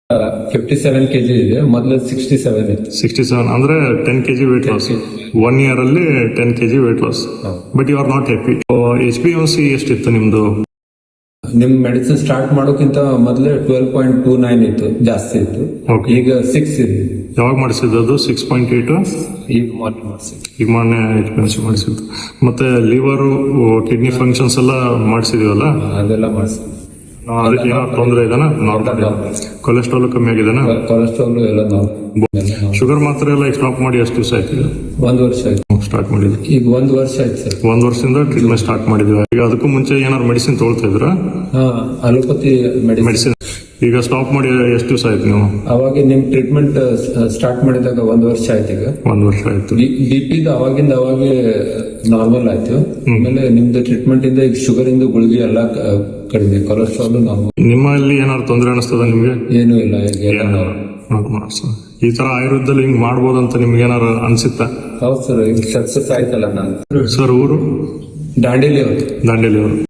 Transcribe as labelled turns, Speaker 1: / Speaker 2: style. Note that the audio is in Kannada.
Speaker 1: 57 kg ಇದೆ, ಮೊದಲು 67 ಇತ್ತು.
Speaker 2: 67 ಅಂದ್ರೆ 10 kg ವೇಟ್ ಲಾಸ್. 1 year ಅಲ್ಲಿ 10 kg weight loss. But you are not happy. HbA1c ಎಷ್ಟಿತ್ತು ನಿಮ್ದು?
Speaker 1: ನಿಮ್ ಮೆಡಿಸಿನ್ ಸ್ಟಾರ್ಟ್ ಮಾಡೋಕ್ಕಿಂತ ಮೊದಲೇ 12.29 ಇತ್ತು, ಜಾಸ್ತಿ ಇತ್ತು. ಈಗ 6 ಇದೆ.
Speaker 2: ಯಾವಾಗ ಮಾಡಿಸಿದ್ದು ಅದು? 6.8
Speaker 1: ಈಗ ಮಾರ್ನಿಂಗ್ ಮಾಡಿಸಿದ್ದು.
Speaker 2: ಈಗ ಮೊನ್ನೆ HbA1c ಮಾಡಿಸಿದ್ದು. ಮತ್ತೆ ಲಿವರ್, ಕಿಡ್ನಿ ಫಂಕ್ಷನ್ಸ್ ಎಲ್ಲ ಮಾಡಿಸಿದೀವಲ್ಲ,
Speaker 1: ಅದೆಲ್ಲ ಮಾಡಿಸಿದ್ದು.
Speaker 2: ಅದಕ್ಕೆ ಏನೋ ತೊಂದರೆ ಇದೆನಾ? ನಾರ್ಮಲ್. ಕೊಲೆಸ್ಟ್ರಾಲ್ ಕಮ್ಮಿ ಆಗಿದೆನಾ?
Speaker 1: ಕೊಲೆಸ್ಟ್ರಾಲ್ ಎಲ್ಲ
Speaker 2: ಶುಗರ್ ಮಾತ್ರ ಎಲ್ಲ ಸ್ಟಾಪ್ ಮಾಡಿ ಎಷ್ಟು ದಿವಸ ಆಯ್ತು?
Speaker 1: 1 ವರ್ಷ ಆಯ್ತು
Speaker 2: ಸ್ಟಾರ್ಟ್ ಮಾಡಿದ್ವಿ.
Speaker 1: ಈಗ 1 ವರ್ಷ ಆಯ್ತು ಸರ್.
Speaker 2: 1 ವರ್ಷದಿಂದ ಟ್ರೀಟ್ಮೆಂಟ್ ಸ್ಟಾರ್ಟ್ ಮಾಡಿದ್ವಿ. ಈಗ ಅದಕ್ಕೂ ಮುಂಚೆ ಏನಾದ್ರು ಮೆಡಿಸಿನ್ ತಗೊಳ್ತಾ ಇದ್ರ?
Speaker 1: Allopathy
Speaker 2: medicine. ಈಗ ಸ್ಟಾಪ್ ಮಾಡಿ ಎಷ್ಟು ದಿವಸ ಆಯ್ತು ನೀವು?
Speaker 1: ಅವಾಗ ನಿಮ್ ಟ್ರೀಟ್ಮೆಂಟ್ ಸ್ಟಾರ್ಟ್ ಮಾಡಿದಾಗ 1 ವರ್ಷ ಆಯ್ತು. ಈಗ
Speaker 2: 1 ವರ್ಷ ಆಯ್ತು.
Speaker 1: BP ಅವಾಗಿಂದ ಅವಾಗೆ ನಾರ್ಮಲ್ ಆಯ್ತು. ಆಮೇಲೆ ನಿಮ್ದು ಟ್ರೀಟ್ಮೆಂಟ್ ಇಂದ ಈಗ ಶುಗರ್ ಇಂದ ಗುಳಿಗೆ ಎಲ್ಲ ಕಡಿಮೆ, ಕೊಲೆಸ್ಟ್ರಾಲ್ ನಾರ್ಮಲ್.
Speaker 2: ನಿಮ್ಮಲ್ಲಿ ಏನಾದ್ರು ತೊಂದರೆ ಅನಿಸ್ತದ ನಿಮ್ಗೆ?
Speaker 1: ಏನೂ ಇಲ್ಲ.
Speaker 2: ಈ ತರ ಆಯುರ್ವೇದದಲ್ಲಿ ಹಿಂಗ್ ಮಾಡ್ಬೋದಂತ ನಿಮ್ಗೆ ಏನಾರು ಅನ್ಸುತ್ತಾ?
Speaker 1: ಹೌದು ಸರ್, ಈಗ ಸಕ್ಸಸ್ ಆಯ್ತಲ್ಲ ನಾನು.
Speaker 2: ಸರ್ ಊರು?
Speaker 1: ದಾಂಡೇಲಿ ಅವರು.